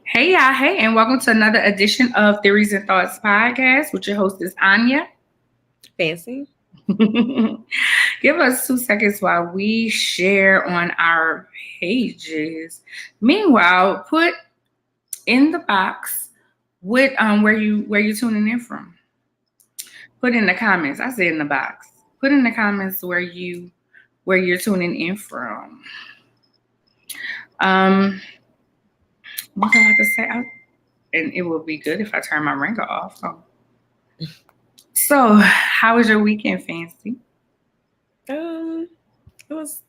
Hey, y'all. Hey, and welcome to another edition of Theories and Thoughts podcast with your hostess, Anya. Fancy. Give us 2 seconds while we share on our pages. Meanwhile, put in the box with where you tuning in from. Put in the comments. I said in the box. Put in the comments where you're tuning in from. Um, what do I have to say? And it would be good if I turn my ringer off. So, how was your weekend, Fancy? Um, it was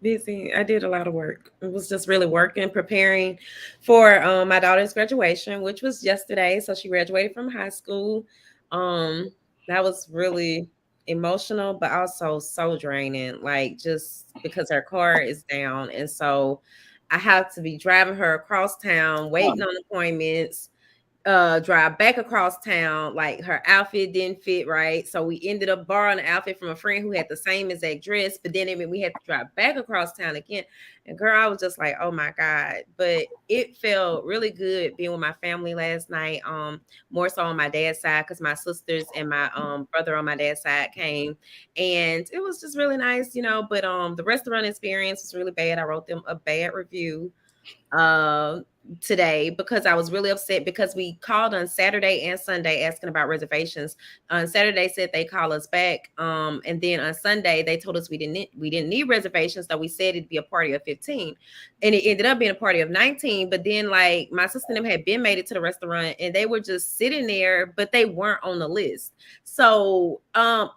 busy. I did a lot of work. It was just really working, preparing for my daughter's graduation, which was yesterday. So she graduated from high school. Um, that was really emotional, but also so draining. Like just because her car is down, and so I have to be driving her across town, waiting on appointments, drive back across town. Like her outfit didn't fit right, so we ended up borrowing an outfit from a friend who had the same exact dress, but then it meant we had to drive back across town again. And girl, I was just like, oh my god. But it felt really good being with my family last night, more so on my dad's side, because my sisters and my brother on my dad's side came, and it was just really nice, but the restaurant experience was really bad. I wrote them a bad review uh, today because I was really upset because we called on Saturday and Sunday asking about reservations. On Saturday said they call us back, and then on Sunday they told us we didn't need reservations, so we said it'd be a party of 15, and it ended up being a party of 19. But then like my sister and them had been made it to the restaurant and they were just sitting there, but they weren't on the list. So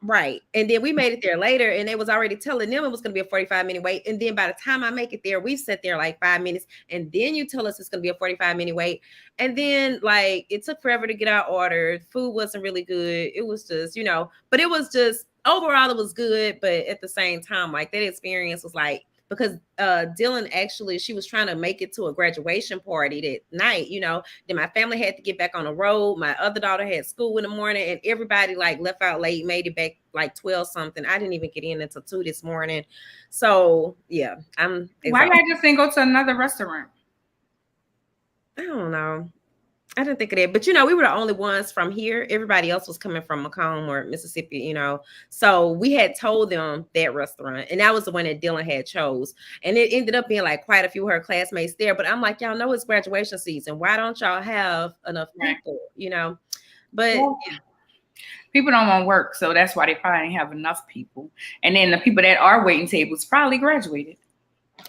right, and then we made it there later and they was already telling them it was going to be a 45-minute wait, and then by the time I make it there, we sat there like 5 minutes, and then you tell us it's going to be a 45-minute wait. And then like it took forever to get our order. Food wasn't really good. It was just, but it was just overall it was good. But at the same time, like that experience was like, because Dylan actually, she was trying to make it to a graduation party that night, then my family had to get back on the road. My other daughter had school in the morning, and everybody like left out late, made it back like 12 something. I didn't even get in until 2 this morning. So yeah, I'm Why exhausted. y'all just didn't go to another restaurant? I don't know. I didn't think of that, but we were the only ones from here. Everybody else was coming from Macomb or Mississippi, So we had told them that restaurant, and that was the one that Dylan had chose. And it ended up being like quite a few of her classmates there. But I'm like, y'all know it's graduation season. Why don't y'all have enough Right. people? But Well, people don't want to work, so that's why they probably didn't have enough people. And then the people that are waiting tables probably graduated.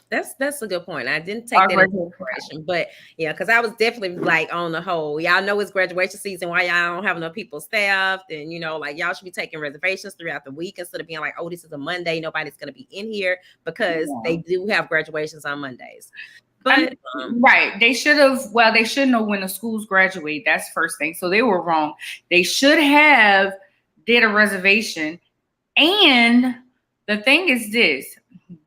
that's a good point. I didn't take Or that into graduated. consideration, but yeah, because I was definitely like on the whole, y'all know it's graduation season. Why y'all don't have enough people staffed, and like y'all should be taking reservations throughout the week instead of being like, oh, this is a Monday, nobody's gonna be in here because Yeah. they do have graduations on Mondays. I But mean, right. They should have, well, they should know when the schools graduate. That's first thing. So they were wrong. They should have did a reservation. And the thing is this,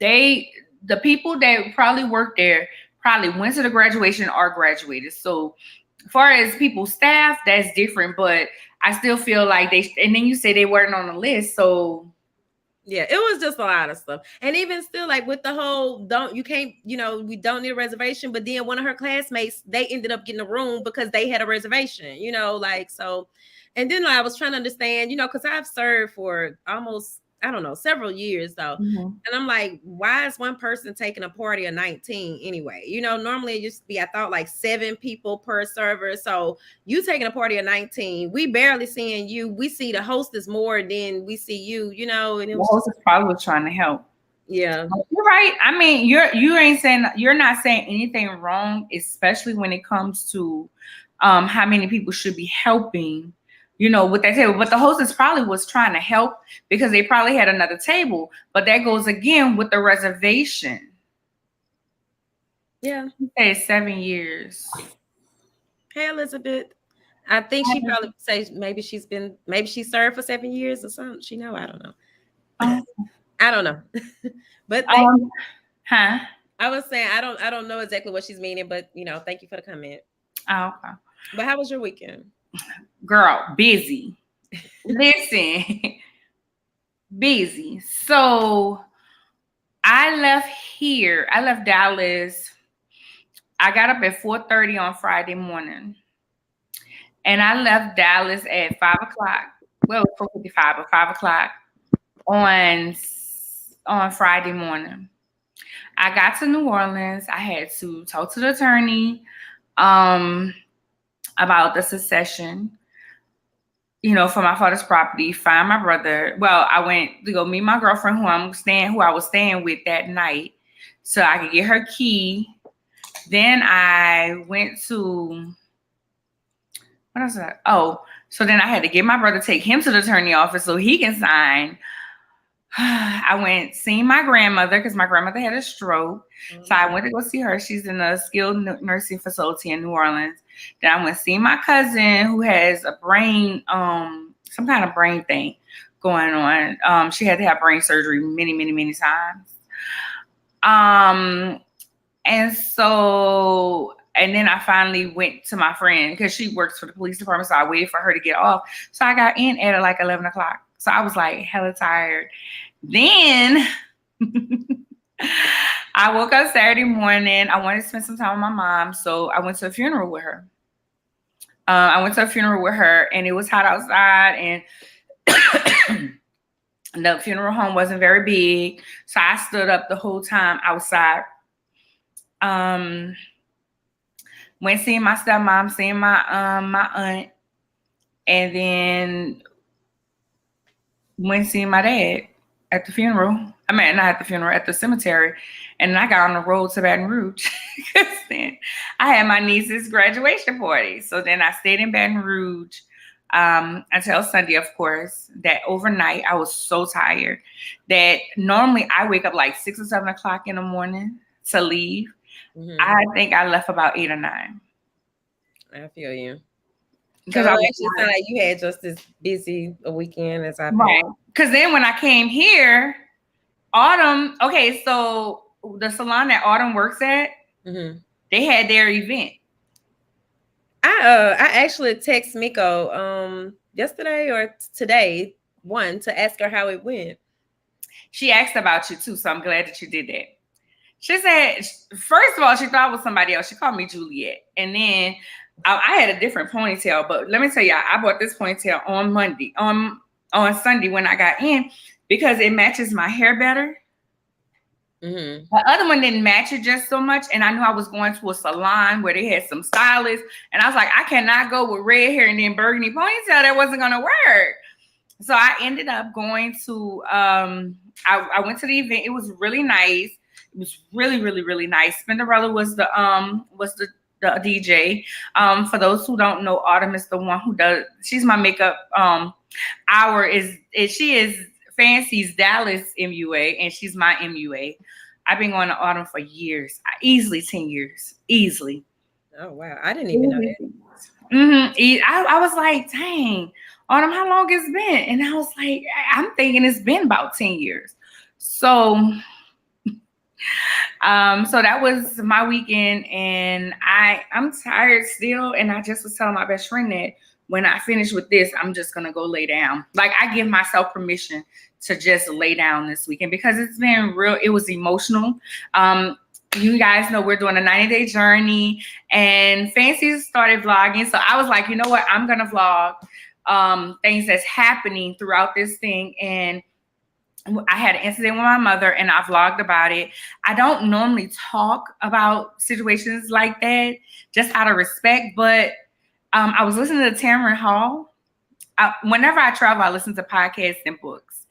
they the people that probably worked there probably went to the graduation or graduated. So as far as people staff, that's different. But I still feel like and then you say they weren't on the list. So yeah, it was just a lot of stuff. And even still, like with the whole don't you can't, we don't need a reservation. But then one of her classmates, they ended up getting a room because they had a reservation, like so. And then I was trying to understand, because I've served for almost, I don't know, several years though. mhm. And I'm like, why is one person taking a party of 19 anyway? Normally it used to be, I thought, like 7 people per server. So you taking a party of 19, we barely seeing you. We see the hostess more than we see you, and it The was just, hostess probably was trying to help. yeah. You're right. I mean, you're not saying anything wrong, especially when it comes to how many people should be helping, with that table. But the hostess probably was trying to help because they probably had another table. But that goes again with the reservation. Yeah. You say 7 years. Hey, Elizabeth. I think she probably say maybe she served for 7 years or something. I don't know. Um, I don't know. But um, huh? I was saying I don't know exactly what she's meaning, but thank you for the comment. Oh, okay. But how was your weekend? Girl, busy. Listen, busy. So I left Dallas I got up at 4:30 on Friday morning, and I left Dallas at 5 o'clock. Well, it was 4:55, but 5 o'clock on Friday morning. I got to New Orleans. I had to talk to the attorney about the succession, for my father's property, find my brother. Well, I went to go meet my girlfriend who I was staying with that night so I could get her key. Then I went to, what else? So then I had to get my brother, take him to the attorney office so he can sign. I went seeing my grandmother because my grandmother had a stroke. Mm-hmm. So I went to go see her. She's in a skilled nursing facility in New Orleans. Then I went see my cousin who has a brain, some kind of brain thing going on. She had to have brain surgery many, many, many times. And then I finally went to my friend because she works for the police department. So I waited for her to get off. So I got in at like 11 o'clock. So I was like hella tired. Then I woke up Saturday morning. I wanted to spend some time with my mom. So I went to a funeral with her. And it was hot outside, and the funeral home wasn't very big. So I stood up the whole time outside. Went seeing my stepmom, seeing my aunt, and then went seeing my dad at the funeral. I mean, not at the funeral, at the cemetery. And then I got on the road to Baton Rouge. Then I had my niece's graduation party. So then I stayed in Baton Rouge until Sunday, of course. That overnight, I was so tired that normally I wake up like 6 or 7 o'clock in the morning to leave. Mm-hmm. I think I left about 8 or 9. I feel you. Because it actually sounded like you had just as busy a weekend as I felt. Right. Because then when I came here, Autumn, okay, so the salon that Autumn works at, mm-hmm. they had their event. I actually text Miko yesterday or today, to ask her how it went. She asked about you too, so I'm glad that you did that. She said, first of all, she thought it was somebody else. She called me Juliet. And then I had a different ponytail, but let me tell you, I bought this ponytail on Monday, on Sunday when I got in, because it matches my hair better. Mm-hmm. The other one didn't match it just so much, and I knew I was going to a salon where they had some stylists, and I was like, I cannot go with red hair and then burgundy ponytail. That wasn't going to work. So I ended up going to, I went to the event. It was really nice. It was really, really, really nice. Spinderella was the DJ. For those who don't know, Autumn is the one who does. She's my makeup. She is Fancy's Dallas MUA, and she's my MUA. I've been going to Autumn for years, easily 10 years, easily. Oh wow, I didn't even know that. Mm-hmm. I was like, dang, Autumn, how long it's been? And I was like, I'm thinking it's been about 10 years. So that was my weekend, and I'm tired still. And I just was telling my best friend that when I finish with this, I'm just gonna go lay down. Like, I give myself permission to just lay down this weekend because it's been real. It was emotional. You guys know we're doing a 90-day journey, and Fancy started vlogging. So I was like, you know what? I'm gonna vlog things that's happening throughout this thing. And I had an incident with my mother, and I vlogged about it. I don't normally talk about situations like that, just out of respect. But I was listening to Tamron Hall. Whenever I travel, I listen to podcasts and books,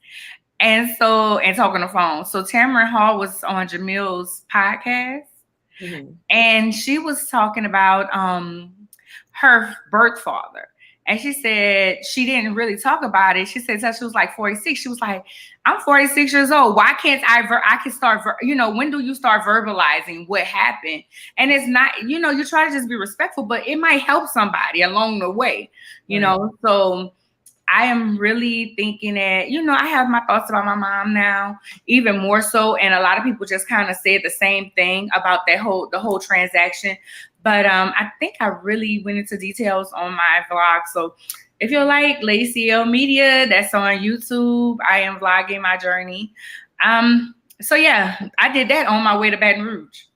and talk on the phone. So Tamron Hall was on Jamil's podcast, mm-hmm. and she was talking about her birth father. And she said she didn't really talk about it. She said she was like 46. She was like, I'm 46 years old. Why can't I can start, when do you start verbalizing what happened? And it's not, you try to just be respectful, but it might help somebody along the way, you know? So I am really thinking that, I have my thoughts about my mom now, even more so. And a lot of people just kind of said the same thing about the whole transaction. But I think I really went into details on my vlog. So if you like Lady CL Media, that's on YouTube. I am vlogging my journey. So yeah, I did that on my way to Baton Rouge.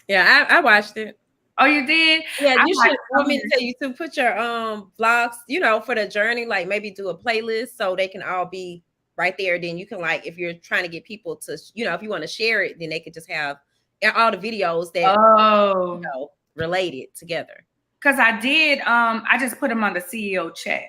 Yeah, I watched it. Oh, you did? Yeah, I'm you like, should want me to tell you to put your vlogs, for the journey, like maybe do a playlist so they can all be right there. Then you can, like, if you're trying to get people to, if you want to share it, then they could just have all the videos that oh, related together. because I did. I just put them on the CEO chat.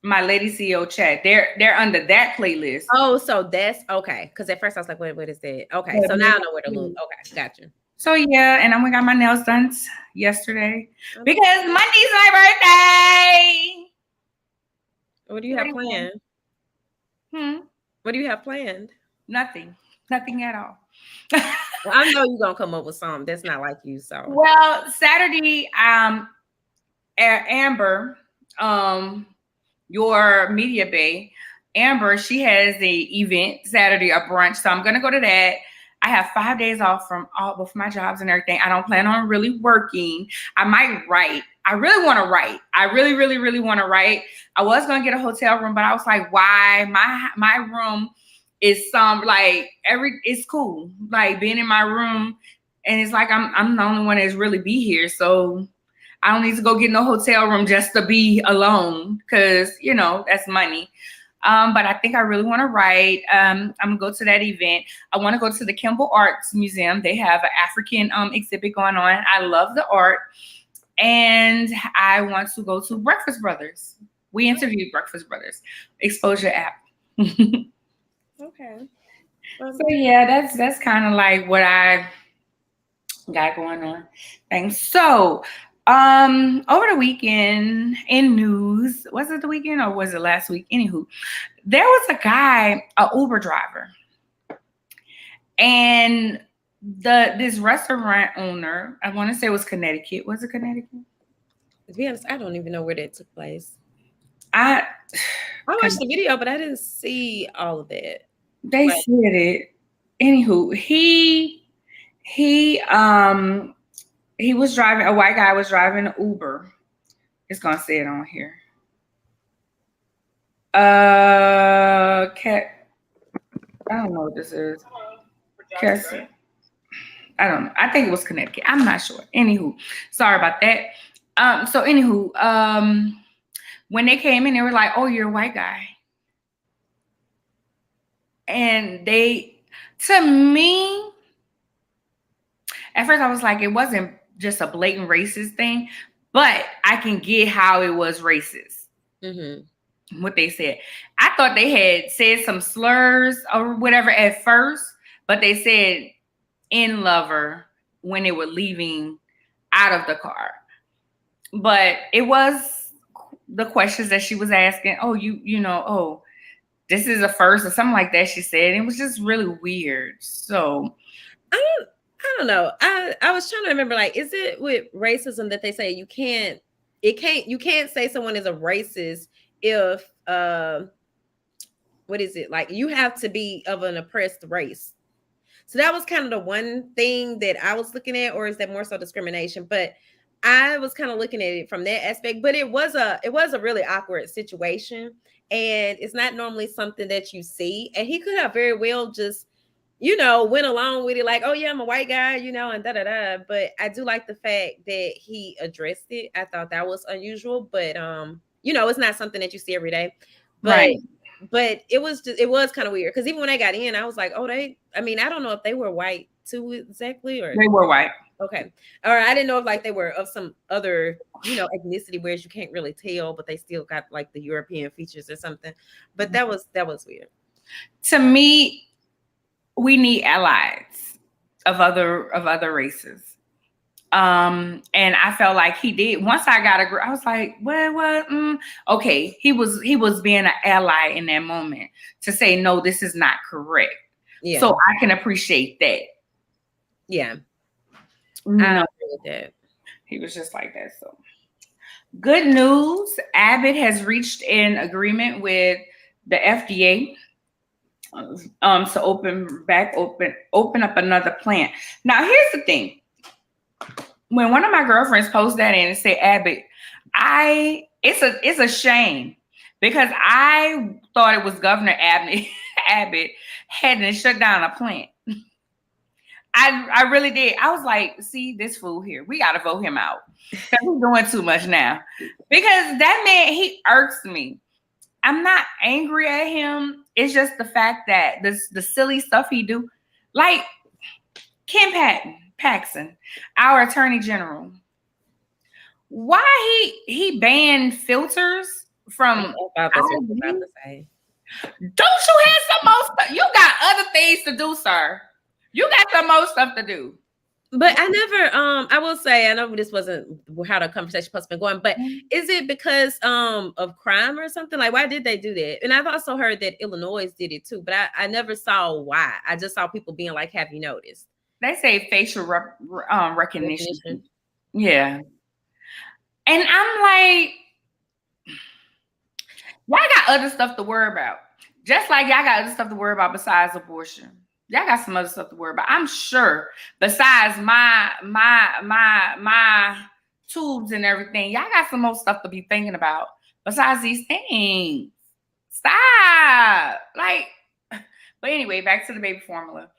My lady CEO chat. They're under that playlist. Oh, so that's okay. Because at first I was like, what is that? Okay, so now I know where to look. Okay, gotcha. So yeah, and I got my nails done yesterday because Monday's my birthday. What do you have planned? What do you have planned? Nothing at all. Well, I know you're gonna come up with something that's not like you. So well, Saturday, Amber, your media bay, Amber, she has a event Saturday, a brunch. So I'm gonna go to that. I have 5 days off from both my jobs and everything. I don't plan on really working. I might write. I really want to write. I really, really, really want to write. I was gonna get a hotel room, but I was like, why? My room is it's cool. Like being in my room, and it's like I'm the only one that's really be here. So I don't need to go get no hotel room just to be alone because that's money. But I think I really want to write. I'm gonna go to that event. I want to go to the Kimball Arts Museum. They have an African exhibit going on. I love the art, and I want to go to Breakfast Brothers. We interviewed Breakfast Brothers Exposure app. Okay. So yeah, that's kind of like what I got going on. Thanks. So over the weekend in news, was it the weekend or was it last week? Anywho, there was a guy, an Uber driver, and this restaurant owner, I want to say it was Connecticut. Was it Connecticut? To be honest, I don't even know where that took place. I watched the video, but I didn't see all of that. They said it. Anywho, he was driving, a white guy was driving an Uber. It's gonna say it on here. I don't know what this is. I don't know. I think it was Connecticut. I'm not sure. Anywho, sorry about that. So anywho, when they came in, they were like, "Oh, you're a white guy," and to me, at first I was like, it wasn't just a blatant racist thing, but I can get how it was racist. Mm-hmm. What they said. I thought they had said some slurs or whatever at first, but they said "in lover" when they were leaving out of the car. But it was the questions that she was asking. Oh, oh, this is a first or something like that, she said. It was just really weird. So I don't know. I was trying to remember, like, is it with racism that they say you can't say someone is a racist if what is it? Like, you have to be of an oppressed race. So that was kind of the one thing that I was looking at, or is that more so discrimination? But I was kind of looking at it from that aspect. But it was a really awkward situation, and it's not normally something that you see. And he could have very well just went along with it, like, oh yeah, I'm a white guy, and da-da-da. But I do like the fact that he addressed it. I thought that was unusual, but it's not something that you see every day. But right. But it was kind of weird because even when I got in, I was like, oh, I don't know if they were white too exactly, or they were white. Okay. Or I didn't know if like they were of some other, ethnicity, whereas you can't really tell, but they still got like the European features or something. But that was weird. To me, we need allies of other races. And I felt like he did. Once I got I was like, what? Okay, he was being an ally in that moment to say, no, this is not correct. Yeah. So I can appreciate that. Yeah. I agree with that. He was just like that. So good news. Abbott has reached an agreement with the FDA to open up another plant. Now, here's the thing. When one of my girlfriends posted that and it said Abbott, it's a shame because I thought it was Governor Abbott had to shut down a plant. I really did. I was like, see, this fool here, we got to vote him out because he's doing too much now. Because that man, he irks me. I'm not angry at him. It's just the fact that the silly stuff he do, like Ken Paxton, our Attorney General. Why he banned filters from? That's what I was about to say. Don't you have some more stuff? You got other things to do, sir. You got some more stuff to do. But I never, I will say, I know this wasn't how the conversation supposed to be going, but is it because of crime or something? Like, why did they do that? And I've also heard that Illinois did it too, but I never saw why. I just saw people being like, have you noticed? They say facial recognition. Yeah. And I'm like, y'all got other stuff to worry about. Just like y'all got other stuff to worry about besides abortion. Y'all got some other stuff to worry about. I'm sure besides my tubes and everything, y'all got some more stuff to be thinking about besides these things. Stop. Like, but anyway, back to the baby formula.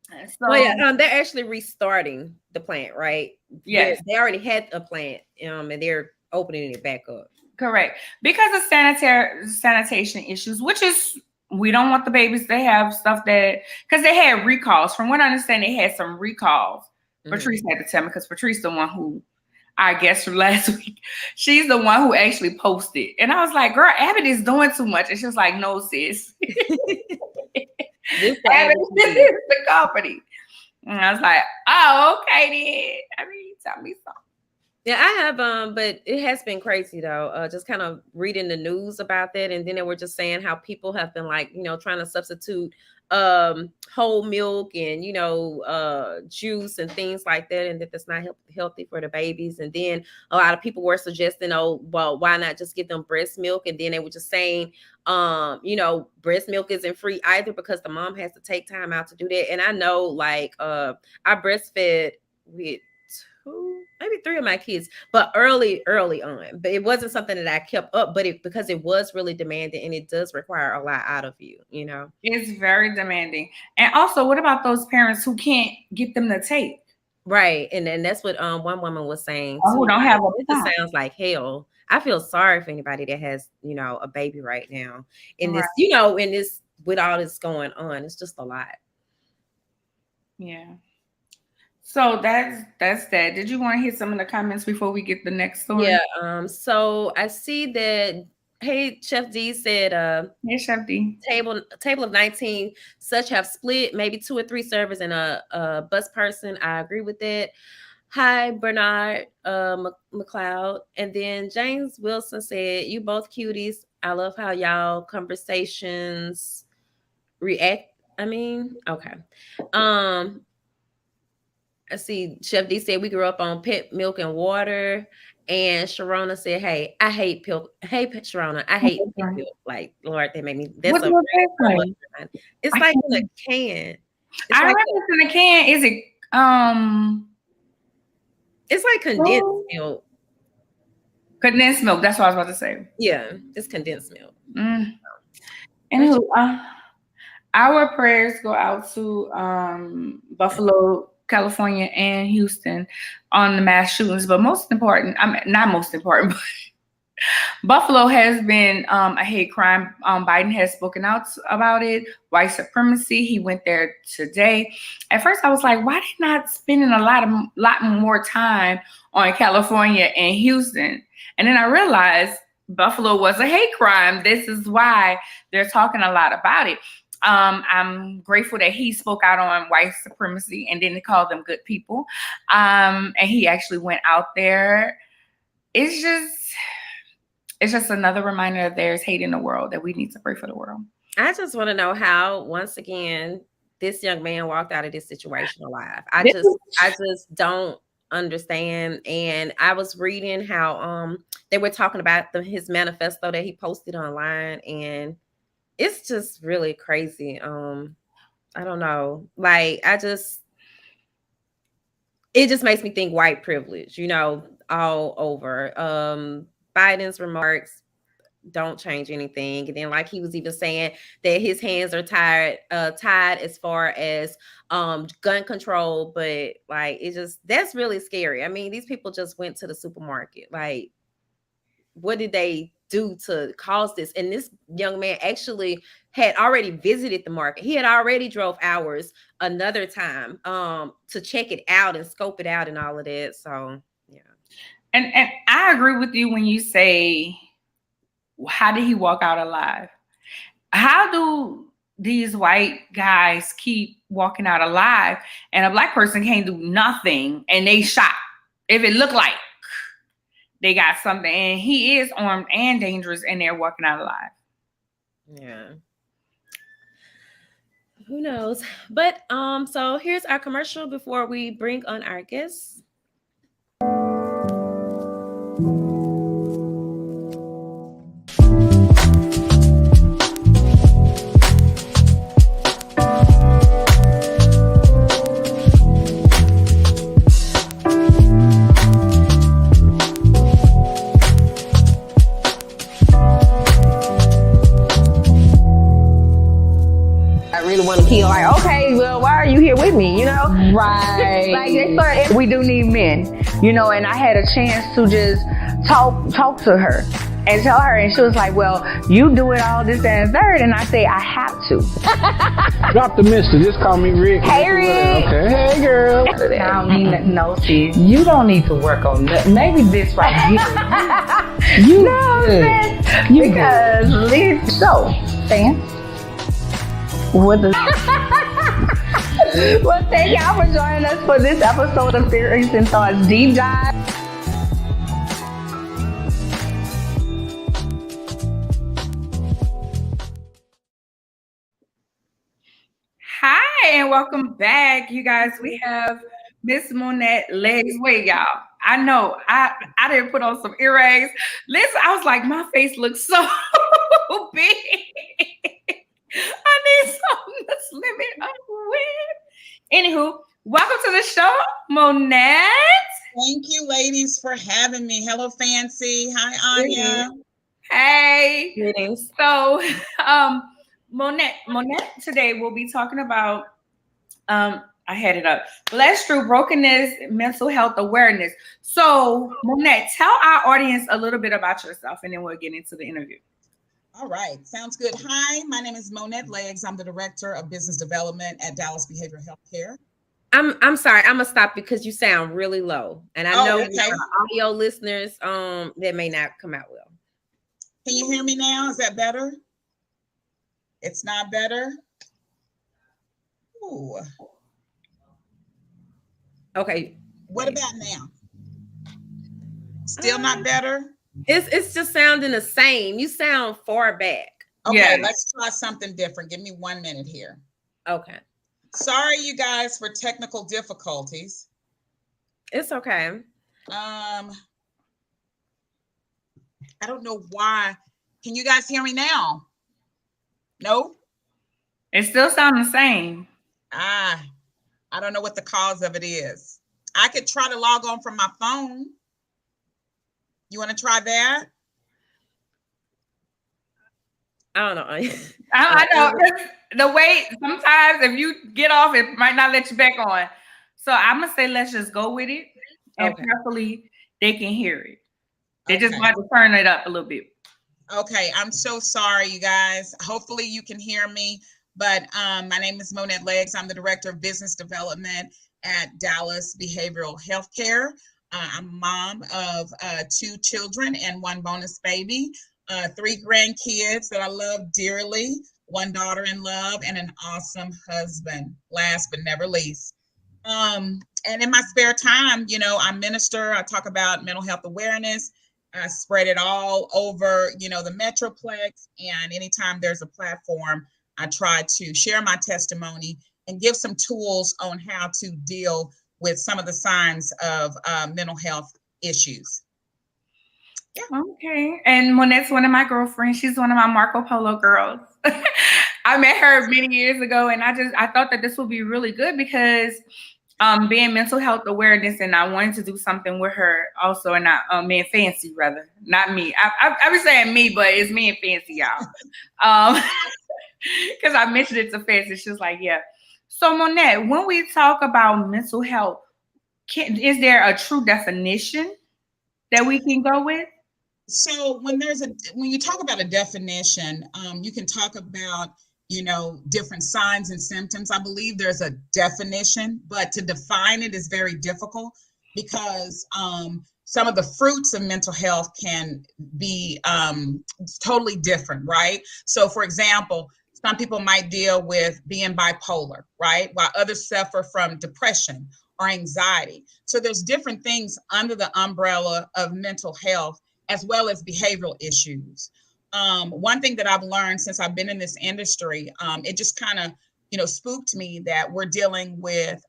So they're actually restarting the plant, right? Yes. They already had a plant, and they're opening it back up. Correct. Because of sanitation issues, which is, we don't want the babies to have stuff that, because they had recalls. From what I understand, they had some recalls. Patrice had to tell me, because Patrice the one who, I guess from last week, she's the one who actually posted. And I was like, girl, Abbott is doing too much. And she was like, no, sis. Abbott is the company. And I was like, oh, okay then. I mean, tell me something. Yeah, I have, but it has been crazy though. Just kind of reading the news about that, and then they were just saying how people have been like, trying to substitute whole milk and juice and things like that, and that's not healthy for the babies. And then a lot of people were suggesting, oh, well, why not just give them breast milk? And then they were just saying, breast milk isn't free either because the mom has to take time out to do that. And I know, like, I breastfed with 2, maybe 3 of my kids, but early on. But it wasn't something that I kept up, but because it was really demanding, and it does require a lot out of you, It's very demanding. And also, what about those parents who can't get them to take? Right. And then that's what one woman was saying too. Who don't have it just sounds like hell. I feel sorry for anybody that has, a baby right now. In this, in this, with all this going on, it's just a lot. Yeah. So that's that. Did you want to hit some of the comments before we get the next story? Yeah. So I see that. Hey, Chef D said, hey, Chef D. Table of 19, such have split, maybe 2 or 3 servers and a bus person. I agree with that. Hi, Bernard McLeod. And then James Wilson said, you both cuties. I love how y'all conversations react. Okay. I see Chef D said we grew up on pet milk and water. And Sharona said, hey, I hate milk. Hey, Sharona, I hate milk. Like, Lord, they make me. That's a it's like in a can. I remember it's in a can. Is it it's like condensed milk. Condensed milk. That's what I was about to say. Yeah, it's condensed milk. Anywho, our prayers go out to Buffalo, California, and Houston on the mass shootings. But most important, not most important, but Buffalo has been a hate crime. Biden has spoken out about it. White supremacy. He went there today. At first, I was like, why they not spending a lot more time on California and Houston? And then I realized Buffalo was a hate crime. This is why they're talking a lot about it. I'm grateful that he spoke out on white supremacy and didn't call them good people. And he actually went out there. It's just another reminder that there's hate in the world, that we need to pray for the world. I just want to know how, once again, this young man walked out of this situation alive. I just don't understand. And I was reading how they were talking about his manifesto that he posted online, and it's just really crazy. I don't know. Like, it just makes me think white privilege, all over. Biden's remarks, don't change anything. And then, like he was even saying that his hands are tied as far as gun control, but like that's really scary. I mean, these people just went to the supermarket. Like, what did they do to cause this? And this young man actually had already visited the market. He had already drove hours another time to check it out and scope it out and all of that. So yeah. And I agree with you when you say, how did he walk out alive? How do these white guys keep walking out alive and a black person can't do nothing and they shot? If it looked like they got something, and he is armed and dangerous and they're walking out alive. Yeah. Who knows? But so here's our commercial before we bring on our guests. Want to kill, like, okay, well, why are you here with me, you know? Right. Like, they started, we do need men, you know, and I had a chance to just talk to her and tell her, and she was like, well, you do it all this and third, and I say, I have to. Drop the mister, just call me Rick. Hey, Rick. Okay. Hey, girl. I don't need nothing, no, sis. You don't need to work on that. Maybe this right here. You good. You because good. So, fans, what the well, thank y'all for joining us for this episode of Theories and Thoughts Deep Dive. Hi, and welcome back, you guys. We have Miss Monette Leggs. Wait, y'all. I know I didn't put on some earrings. Listen, I was like, my face looks so big. I need something to slim it up with. Anywho, welcome to the show, Monette. Thank you, ladies, for having me. Hello, Fancy. Hi, Anya. Hey. Greetings. So, Monette, today we'll be talking about, I had it up. Let's do brokenness, mental health awareness. So, Monette, tell our audience a little bit about yourself, and then we'll get into the interview. All right. Sounds good. Hi, my name is Monette Leggs. I'm the Director of Business Development at Dallas Behavioral Health Care. I'm sorry, I'm gonna stop because you sound really low. And I know okay. audio listeners that may not come out well. Can you hear me now? Is that better? It's not better. Ooh. Okay. What about now? Still not better? It's just sounding the same. You sound far back. Okay, Yeah. Let's try something different. Give me 1 minute here. Okay. Sorry, you guys, for technical difficulties. It's okay. I don't know why. Can you guys hear me now? No? It still sounds the same. I don't know what the cause of it is. I could try to log on from my phone. You want to try that? I don't know. I know. The way sometimes if you get off, it might not let you back on. So I'm gonna say let's just go with it, and prayerfully they can hear it. They just want to turn it up a little bit. Okay, I'm so sorry, you guys. Hopefully you can hear me. But my name is Monette Leggs. I'm the Director of Business Development at Dallas Behavioral Health Care. I'm a mom of 2 children and 1 bonus baby, 3 grandkids that I love dearly, 1 daughter in love, and an awesome husband, last but never least. And in my spare time, you know, I minister, I talk about mental health awareness. I spread it all over, you know, the Metroplex. And anytime there's a platform, I try to share my testimony and give some tools on how to deal with some of the signs of mental health issues. Yeah. Okay. And Monette's one of my girlfriends. She's one of my Marco Polo girls. I met her many years ago, and I thought that this would be really good because being mental health awareness, and I wanted to do something with her also, and me and Fancy, rather, not me. I was saying me, but it's me and Fancy, y'all. Because I mentioned it to Fancy, she was like, "Yeah." So Monette, when we talk about mental health, is there a true definition that we can go with? So when you talk about a definition, you can talk about, different signs and symptoms. I believe there's a definition, but to define it is very difficult because some of the fruits of mental health can be totally different, right? So for example, some people might deal with being bipolar, right? While others suffer from depression or anxiety. So there's different things under the umbrella of mental health as well as behavioral issues. One thing that I've learned since I've been in this industry, it just kind of, spooked me that we're dealing with,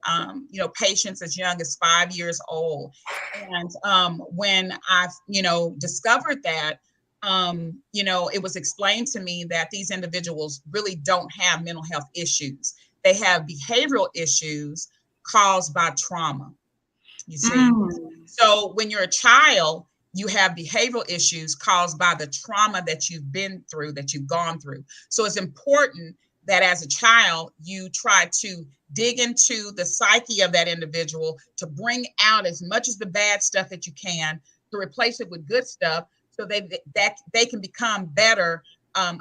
patients as young as 5 years old. And when I've, discovered that, it was explained to me that these individuals really don't have mental health issues. They have behavioral issues caused by trauma, you see. So when you're a child, you have behavioral issues caused by the trauma that you've been through, that you've gone through. So it's important that as a child, you try to dig into the psyche of that individual to bring out as much of the bad stuff that you can to replace it with good stuff so that they can become better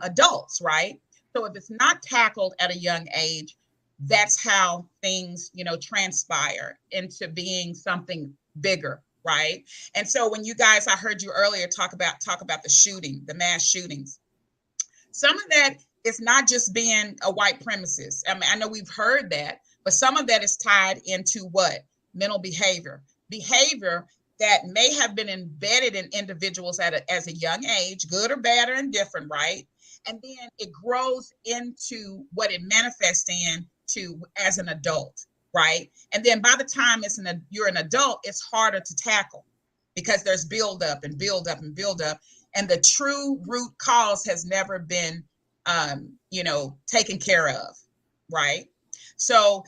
adults, right? So if it's not tackled at a young age, that's how things, transpire into being something bigger, right? And so when you guys, I heard you earlier talk about the mass shootings. Some of that is not just being a white premises. I mean, I know we've heard that, but some of that is tied into what? Mental behavior that may have been embedded in individuals as a young age, good or bad or indifferent, right? And then it grows into what it manifests into as an adult, right? And then by the time you're an adult, it's harder to tackle because there's build up and build up and build up. And the true root cause has never been, taken care of, right? So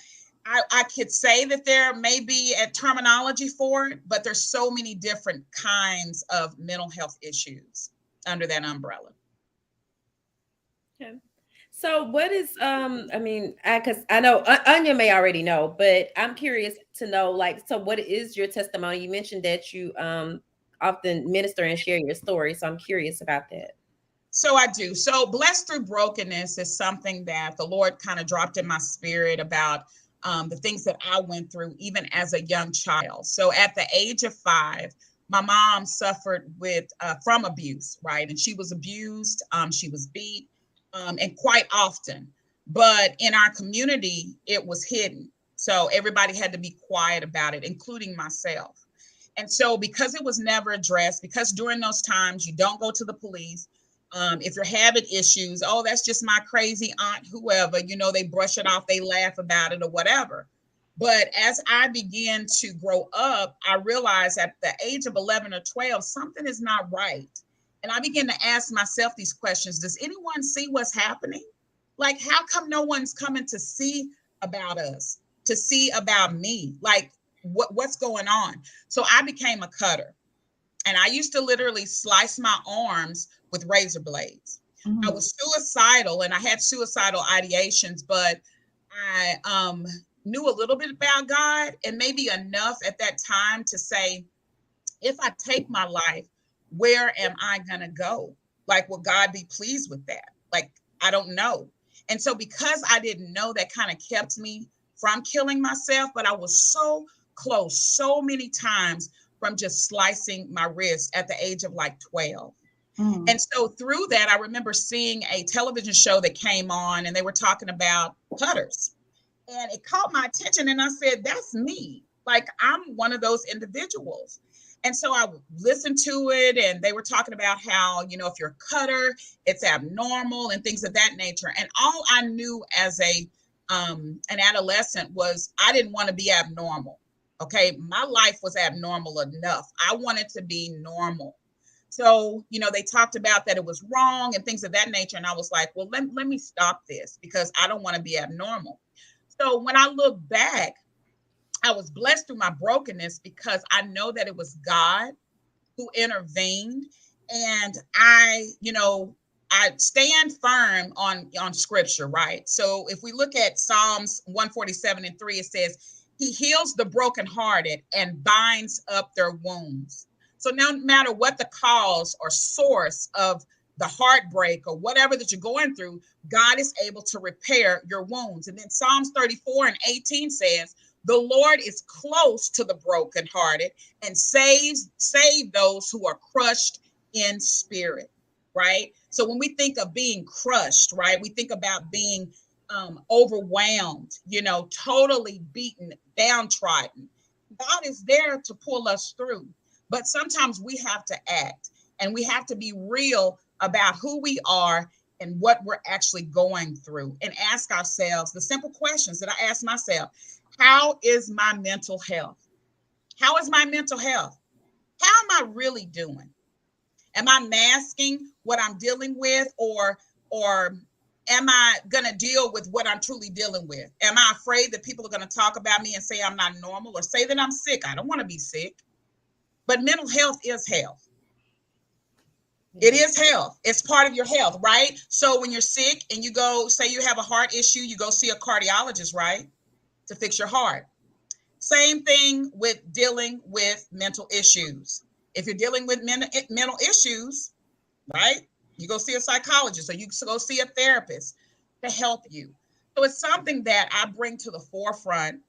I could say that there may be a terminology for it, but there's so many different kinds of mental health issues under that umbrella. Okay. So what is because I know Anya may already know, but I'm curious to know, so what is your testimony? You mentioned that you often minister and share your story, so I'm curious about that. So I do. So Blessed Through Brokenness is something that the Lord kind of dropped in my spirit about the things that I went through even as a young child. So at the age of 5, my mom suffered from abuse, right? And she was abused, she was beat, and quite often. But in our community, it was hidden. So everybody had to be quiet about it, including myself. And so because it was never addressed, because during those times you don't go to the police, if you're having issues, oh, that's just my crazy aunt, whoever, they brush it off, they laugh about it or whatever. But as I began to grow up, I realized at the age of 11 or 12, something is not right. And I began to ask myself these questions. Does anyone see what's happening? Like, how come no one's coming to see about us, to see about me? Like, what's going on? So I became a cutter. And I used to literally slice my arms with razor blades. Mm-hmm. I was suicidal and I had suicidal ideations, but I knew a little bit about God and maybe enough at that time to say, if I take my life, where am I going to go? Like, will God be pleased with that? Like, I don't know. And so because I didn't know, that kind of kept me from killing myself, but I was so close so many times from just slicing my wrist at the age of like 12. Mm. And so through that, I remember seeing a television show that came on and they were talking about cutters. And it caught my attention and I said, that's me. Like, I'm one of those individuals. And so I listened to it and they were talking about how, if you're a cutter, it's abnormal and things of that nature. And all I knew as an adolescent was I didn't want to be abnormal. Okay, my life was abnormal enough. I wanted to be normal. So, they talked about that it was wrong and things of that nature. And I was like, well, let me stop this because I don't want to be abnormal. So when I look back, I was blessed through my brokenness because I know that it was God who intervened. And I stand firm on scripture, right? So if we look at Psalms 147:3, it says, he heals the brokenhearted and binds up their wounds. So no matter what the cause or source of the heartbreak or whatever that you're going through, God is able to repair your wounds. And then Psalms 34:18 says, the Lord is close to the brokenhearted and save those who are crushed in spirit, right? So when we think of being crushed, right, we think about being overwhelmed, totally beaten, downtrodden. God is there to pull us through, but sometimes we have to act and we have to be real about who we are and what we're actually going through, and ask ourselves the simple questions that I ask myself. How is my mental health? How is my mental health? How am I really doing? Am I masking what I'm dealing with, or am I going to deal with what I'm truly dealing with? Am I afraid that people are going to talk about me and say I'm not normal, or say that I'm sick? I don't want to be sick. But mental health is health. It is health. It's part of your health, right? So when you're sick and you go, say you have a heart issue, you go see a cardiologist, right? To fix your heart. Same thing with dealing with mental issues. If you're dealing with mental issues, right, you go see a psychologist or you go see a therapist to help you. So it's something that I bring to the forefront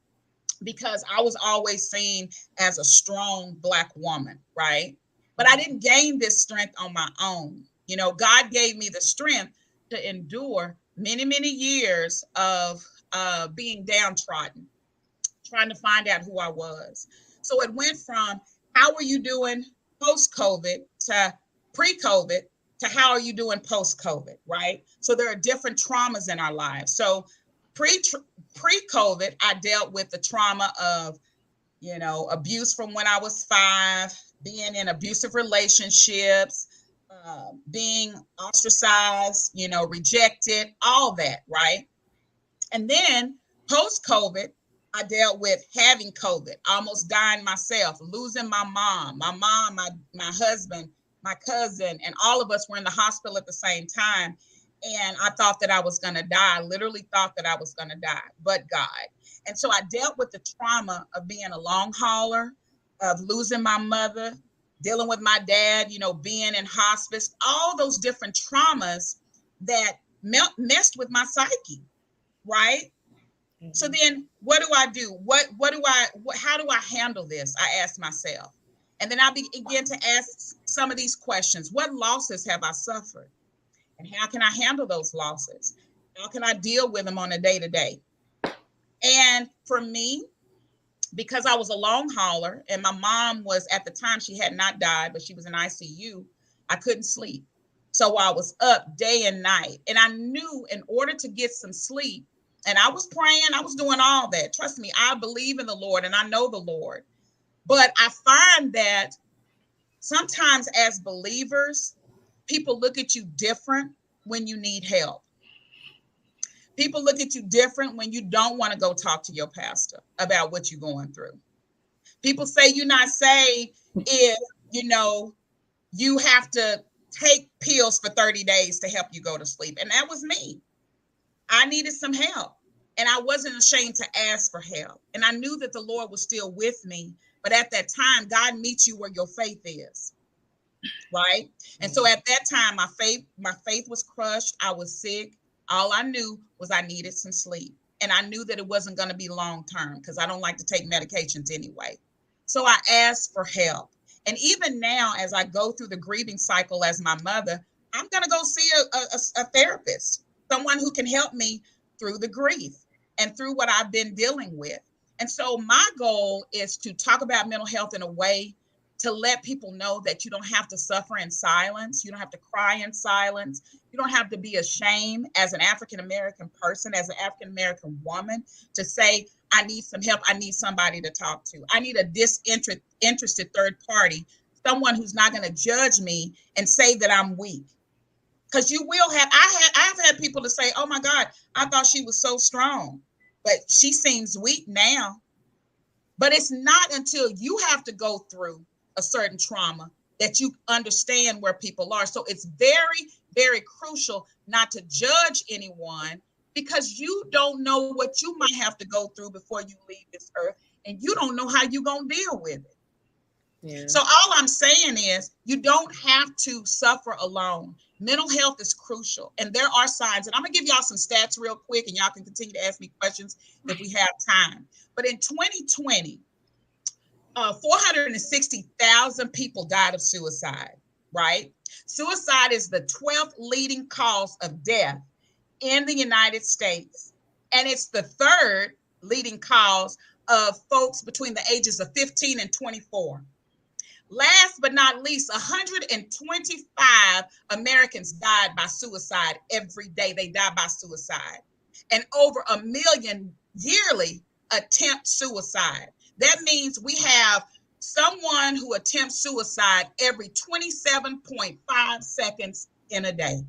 because I was always seen as a strong Black woman, right? But I didn't gain this strength on my own. God gave me the strength to endure many, many years of being downtrodden, trying to find out who I was. So it went from how are you doing post-COVID to pre-COVID to how are you doing post-COVID, right? So there are different traumas in our lives. So pre-COVID, I dealt with the trauma of, abuse from when I was 5, being in abusive relationships, being ostracized, rejected, all that, right? And then post-COVID, I dealt with having COVID, almost dying myself, losing my mom, my husband, my cousin, and all of us were in the hospital at the same time. And I thought that I was going to die. I literally thought that I was going to die, but God. And so I dealt with the trauma of being a long hauler, of losing my mother, dealing with my dad, being in hospice, all those different traumas that messed with my psyche, right? So then what do I do? How do I handle this? I asked myself. And then I began to ask some of these questions. What losses have I suffered? And how can I handle those losses? How can I deal with them on a day-to-day? And for me, because I was a long hauler and my mom was, at the time, she had not died, but she was in ICU, I couldn't sleep. So I was up day and night. And I knew in order to get some sleep, and I was praying, I was doing all that. Trust me, I believe in the Lord and I know the Lord. But I find that sometimes as believers, people look at you different when you need help. People look at you different when you don't want to go talk to your pastor about what you're going through. People say you're not saved if, you have to take pills for 30 days to help you go to sleep. And that was me. I needed some help. And I wasn't ashamed to ask for help. And I knew that the Lord was still with me. But at that time, God meets you where your faith is. Right. And so at that time, my faith was crushed. I was sick. All I knew was I needed some sleep. And I knew that it wasn't going to be long term because I don't like to take medications anyway. So I asked for help. And even now, as I go through the grieving cycle as my mother, I'm going to go see a therapist, someone who can help me through the grief and through what I've been dealing with. And so my goal is to talk about mental health in a way to let people know that you don't have to suffer in silence. You don't have to cry in silence. You don't have to be ashamed as an African-American person, as an African-American woman, to say, I need some help. I need somebody to talk to. I need a disinterested third party, someone who's not going to judge me and say that I'm weak. Because you will have, I've had people to say, oh my God, I thought she was so strong, but she seems weak now. But it's not until you have to go through a certain trauma that you understand where people are. So it's very, very crucial not to judge anyone, because you don't know what you might have to go through before you leave this earth, and you don't know how you're going to deal with it. Yeah. So all I'm saying is you don't have to suffer alone. Mental health is crucial, and there are signs. And I'm going to give y'all some stats real quick, and y'all can continue to ask me questions if we have time. But in 2020, 460,000 people died of suicide, right? Suicide is the 12th leading cause of death in the United States, and it's the third leading cause of folks between the ages of 15 and 24. Last but not least, 125 Americans died by suicide every day. They die by suicide. And over 1 million yearly attempt suicide. That means we have someone who attempts suicide every 27.5 seconds in a day.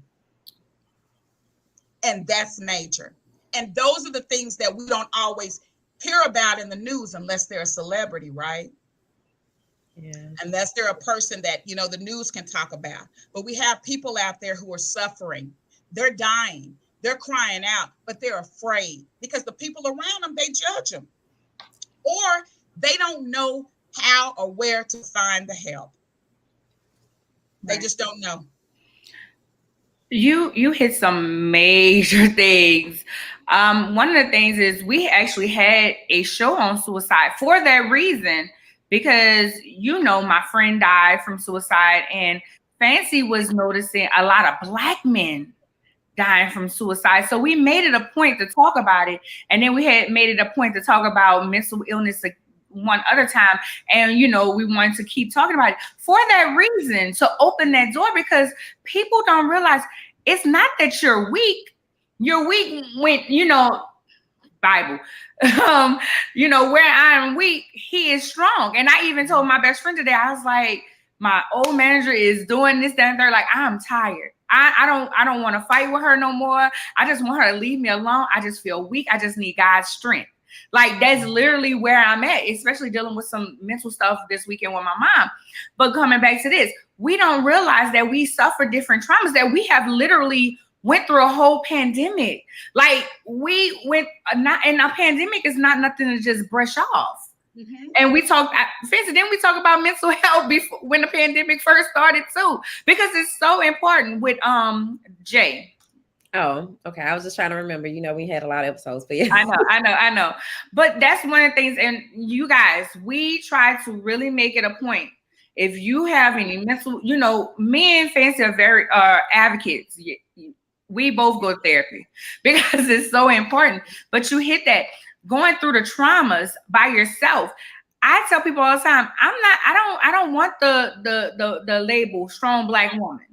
And that's major. And those are the things that we don't always hear about in the news unless they're a celebrity, right? Yeah. Unless they're a person that, you know, the news can talk about. But we have people out there who are suffering. They're dying. They're crying out, but they're afraid because the people around them, they judge them. Or they don't know how or where to find the help. They just don't know. You hit some major things. One of the things is we actually had a show on suicide for that reason, because, you know, my friend died from suicide, and Fancy was noticing a lot of Black men dying from suicide. So we made it a point to talk about it. And then we had made it a point to talk about mental illness one other time. And, you know, we wanted to keep talking about it for that reason, to open that door, because people don't realize it's not that you're weak. You're weak when, you know, Bible, you know, where I am weak, he is strong. And I even told my best friend today, I was like, my old manager is doing this, that, and third. Like, I'm tired. I don't want to fight with her no more. I just want her to leave me alone. I just feel weak. I just need God's strength. Like, that's literally where I'm at, especially dealing with some mental stuff this weekend with my mom. But coming back to this, we don't realize that we suffer different traumas, that we have literally went through a whole pandemic. Like, we went not, and a pandemic is not nothing to just brush off. Mm-hmm. And we talk, Fancy, then we talk about mental health before, when the pandemic first started too, because it's so important with Jay. Oh, okay. I was just trying to remember. You know, we had a lot of episodes, but yeah. I know. But that's one of the things, and you guys, we try to really make it a point. If you have any mental, you know, me and Fancy are very advocates. We both go to therapy because it's so important. But you hit that going through the traumas by yourself. I tell people all the time, I don't want the label strong Black woman.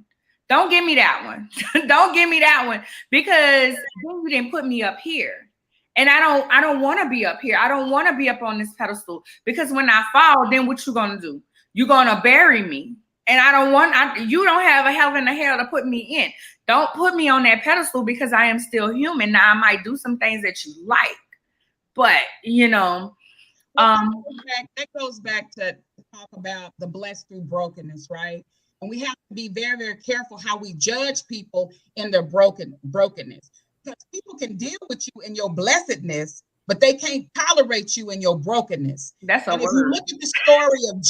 Don't give me that one. Don't give me that one, because then you didn't put me up here. And I don't want to be up here. I don't want to be up on this pedestal, because when I fall, then what you gonna do? You're gonna bury me. And I don't want, you don't have a heaven and a hell to put me in. Don't put me on that pedestal, because I am still human. Now I might do some things that you like, but you know, that goes back to talk about the blessed through brokenness, right? And we have to be very, very careful how we judge people in their brokenness, because people can deal with you in your blessedness, but they can't tolerate you in your brokenness. That's a and word. If you look at the story of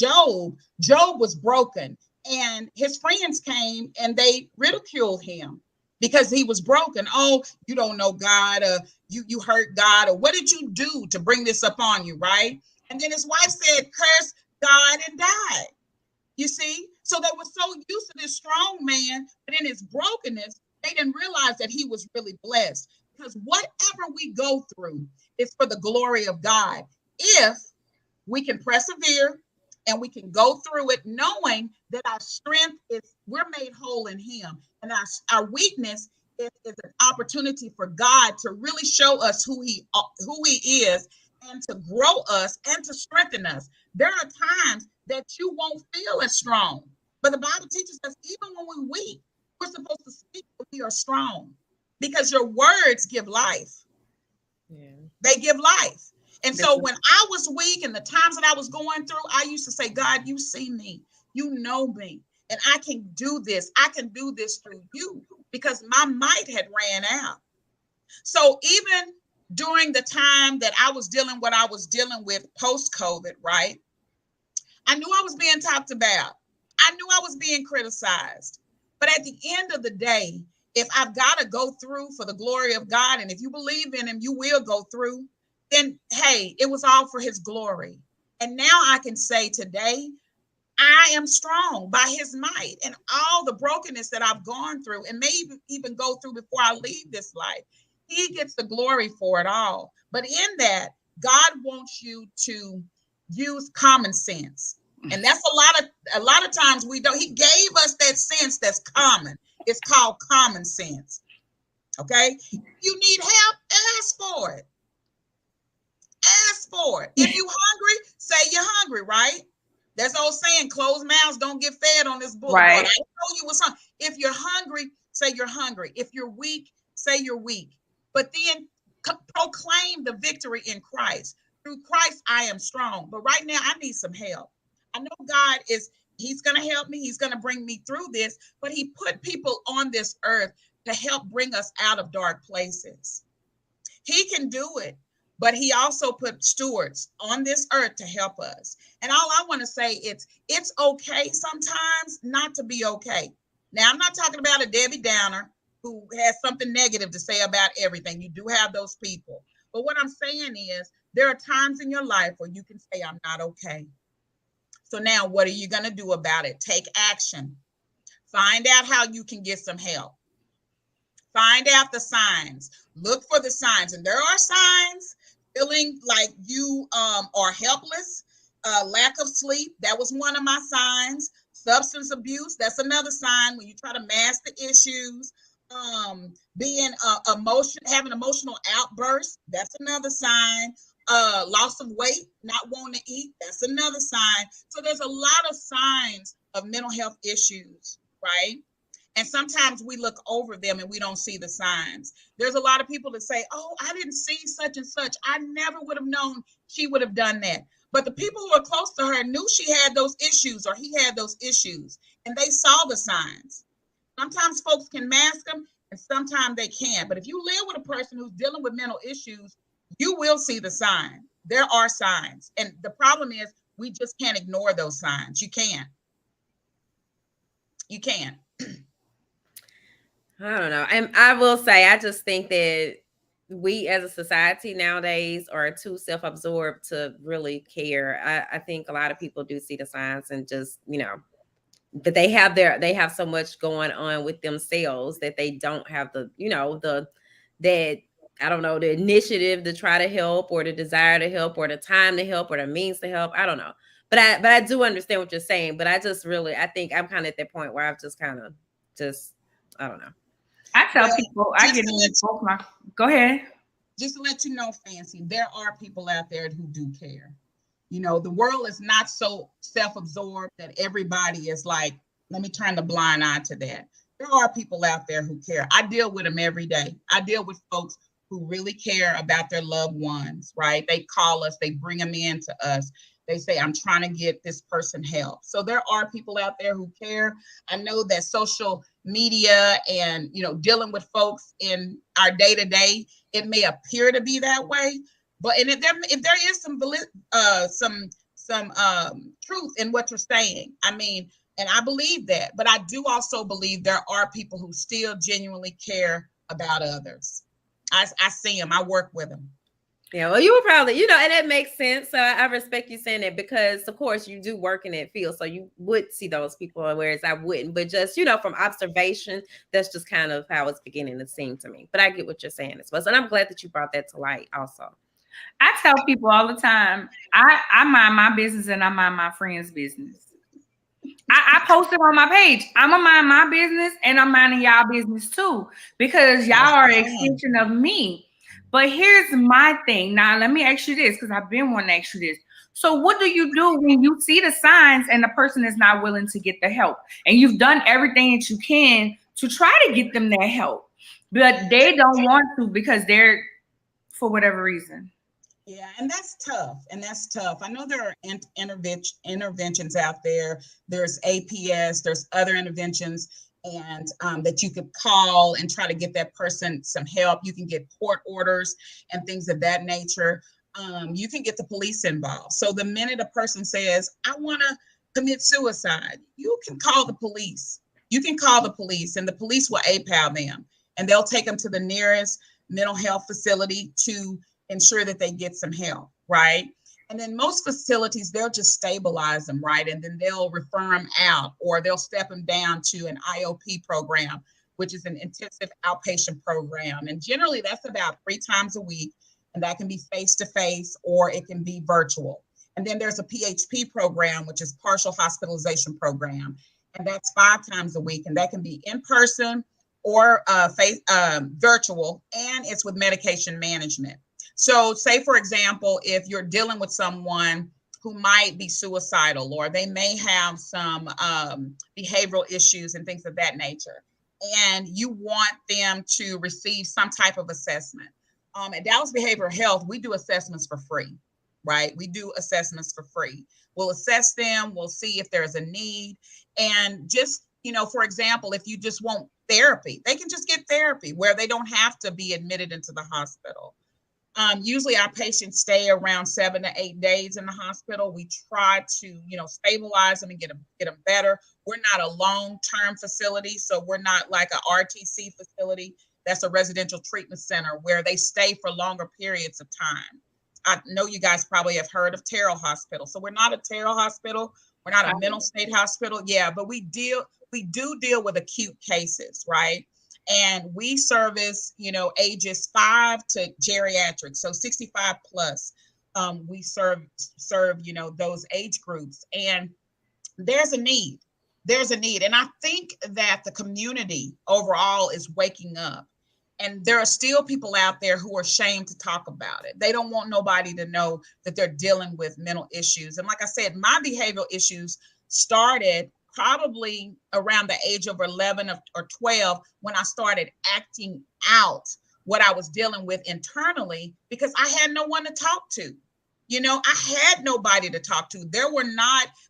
Job was broken, and his friends came and they ridiculed him because he was broken. Oh, you don't know God, or you hurt God, or what did you do to bring this upon you, right? And then his wife said, curse God and died. You see? So they were so used to this strong man, but in his brokenness, they didn't realize that he was really blessed. Because whatever we go through is for the glory of God. If we can persevere and we can go through it knowing that our strength is, we're made whole in him. And our weakness is an opportunity for God to really show us who he is, and to grow us and to strengthen us. There are times that you won't feel as strong, but the Bible teaches us even when we're weak, we're supposed to speak that we are strong, because your words give life. Yeah. They give life. And so when I was weak and the times that I was going through, I used to say, God, you see me, you know me, and I can do this. I can do this through you, because my might had ran out. So even during the time that I was dealing what I was dealing with post-COVID, right? I knew I was being talked about. I knew I was being criticized. But at the end of the day, if I've got to go through for the glory of God, and if you believe in him, you will go through, then hey, it was all for his glory. And now I can say today, I am strong by his might, and all the brokenness that I've gone through and maybe even go through before I leave this life, he gets the glory for it all. But in that, God wants you to use common sense. And that's a lot of times we don't. He gave us that sense that's common. It's called common sense. Okay? You need help, ask for it. Ask for it. If you're hungry, say you're hungry, right? That's old saying, closed mouths don't get fed on this boulevard. Right. I know you was hungry. If you're hungry, say you're hungry. If you're weak, say you're weak. But then proclaim the victory in Christ. Through Christ, I am strong. But right now, I need some help. I know God he's going to help me. He's going to bring me through this. But he put people on this earth to help bring us out of dark places. He can do it. But he also put stewards on this earth to help us. And all I want to say is it's okay sometimes not to be okay. Now, I'm not talking about a Debbie Downer who has something negative to say about everything. You do have those people. But what I'm saying is there are times in your life where you can say, I'm not okay. So now what are you going to do about it? Take action. Find out how you can get some help. Find out the signs. Look for the signs. And there are signs. Feeling like you are helpless, lack of sleep. That was one of my signs. Substance abuse. That's another sign when you try to mask the issues. Being having emotional outbursts. That's another sign. Loss of weight, not wanting to eat. That's another sign. So there's a lot of signs of mental health issues, right? And sometimes we look over them and we don't see the signs. There's a lot of people that say, oh, I didn't see such and such. I never would have known she would have done that. But the people who are close to her knew she had those issues or he had those issues, and they saw the signs. Sometimes folks can mask them and sometimes they can't. But if you live with a person who's dealing with mental issues, you will see the sign. There are signs. And the problem is we just can't ignore those signs. You can't. You can't. I don't know. And I will say, I just think that we as a society nowadays are too self-absorbed to really care. I think a lot of people do see the signs and just, but they have so much going on with themselves that they don't have the initiative to try to help, or the desire to help, or the time to help, or the means to help. I don't know. But I do understand what you're saying. But I think I'm kind of at that point where I've just kind of I don't know. I tell people, I get in both my. Go ahead. Just to let you know, Fancy, there are people out there who do care. The world is not so self-absorbed that everybody is like, let me turn the blind eye to that. There are people out there who care. I deal with them every day. I deal with folks who really care about their loved ones, right? They call us, they bring them in to us. They say, I'm trying to get this person help. So there are people out there who care. I know that social media and, dealing with folks in our day-to-day, it may appear to be that way. But if there is some truth in what you're saying, and I believe that, but I do also believe there are people who still genuinely care about others. I see them. I work with them. Yeah, well, you would probably, and that makes sense. So I respect you saying that, because, of course, you do work in that field. So you would see those people, whereas I wouldn't. But just, from observation, that's just kind of how it's beginning to seem to me. But I get what you're saying as well. And I'm glad that you brought that to light also. I tell people all the time, I mind my business and I mind my friend's business. I post it on my page. I'm going to mind my business and I'm minding y'all business too, because y'all are an extension of me. But here's my thing. Now, let me ask you this, because I've been wanting to ask you this. So what do you do when you see the signs and the person is not willing to get the help? And you've done everything that you can to try to get them that help, but they don't want to because they're, for whatever reason. Yeah, and that's tough. And that's tough. I know there are interventions out there. There's APS, there's other interventions, and that you could call and try to get that person some help. You can get court orders and things of that nature. You can get the police involved. So the minute a person says, I want to commit suicide, you can call the police. You can call the police, and the police will APAL them, and they'll take them to the nearest mental health facility to ensure that they get some help, right? And then most facilities, they'll just stabilize them, right? And then they'll refer them out, or they'll step them down to an IOP program, which is an intensive outpatient program. And generally that's about 3 times a week. And that can be face-to-face or it can be virtual. And then there's a PHP program, which is partial hospitalization program. And that's 5 times a week. And that can be in person or virtual, and it's with medication management. So say, for example, if you're dealing with someone who might be suicidal, or they may have some behavioral issues and things of that nature, and you want them to receive some type of assessment. At Dallas Behavioral Health, we do assessments for free, right? We do assessments for free. We'll assess them. We'll see if there's a need. And just, for example, if you just want therapy, they can just get therapy where they don't have to be admitted into the hospital. Usually our patients stay around 7 to 8 days in the hospital. We try to, stabilize them and get them better. We're not a long-term facility, so we're not like a RTC facility. That's a residential treatment center where they stay for longer periods of time. I know you guys probably have heard of Terrell Hospital. So we're not a Terrell Hospital. We're not a mental state hospital. Yeah, but we do deal with acute cases, right? And we service, ages 5 to geriatric, so 65 plus. We serve, those age groups, and there's a need. There's a need, and I think that the community overall is waking up. And there are still people out there who are ashamed to talk about it. They don't want nobody to know that they're dealing with mental issues. And like I said, my behavioral issues started probably around the age of 11 or 12 when I started acting out what I was dealing with internally, because I had no one to talk to. I had nobody to talk to.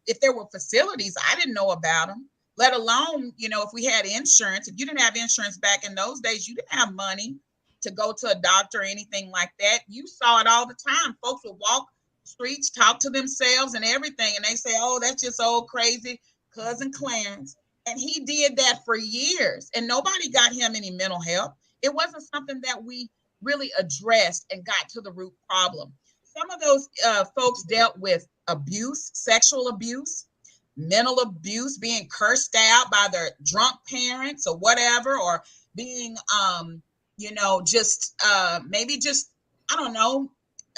If there were facilities, I didn't know about them, let alone, if we had insurance. If you didn't have insurance back in those days, you didn't have money to go to a doctor or anything like that. You saw it all the time. Folks would walk streets, talk to themselves and everything. And they say, oh, that's just old crazy cousin Clarence. And he did that for years, and nobody got him any mental help. It wasn't something that we really addressed and got to the root problem. Some of those folks dealt with abuse, sexual abuse, mental abuse, being cursed out by their drunk parents or whatever, or being, maybe just, I don't know,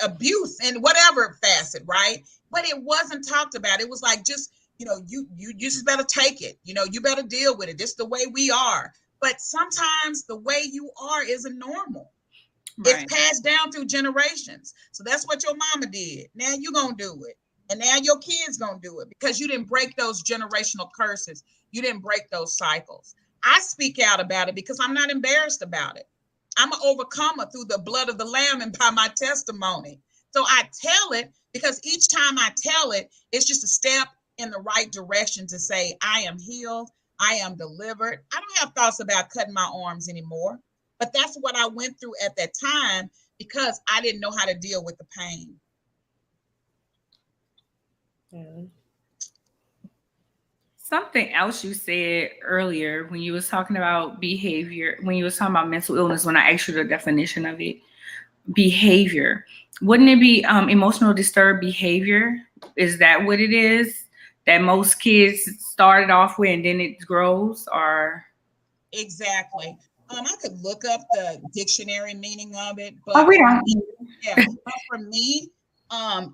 abuse in whatever facet, right? But it wasn't talked about. It was like, just, you just better take it. You better deal with it. This is the way we are. But sometimes the way you are isn't normal. Right. It's passed down through generations. So that's what your mama did. Now you're going to do it. And now your kids going to do it because you didn't break those generational curses. You didn't break those cycles. I speak out about it because I'm not embarrassed about it. I'm an overcomer through the blood of the Lamb and by my testimony. So I tell it because each time I tell it, it's just a step in the right direction to say, I am healed. I am delivered. I don't have thoughts about cutting my arms anymore. But that's what I went through at that time because I didn't know how to deal with the pain. Yeah. Something else you said earlier when you was talking about behavior, when you was talking about mental illness, when I asked you the definition of it, behavior. Wouldn't it be emotional disturbed behavior? Is that what it is? That most kids started off with and then it grows, or? Exactly. I could look up the dictionary meaning of it, but for me,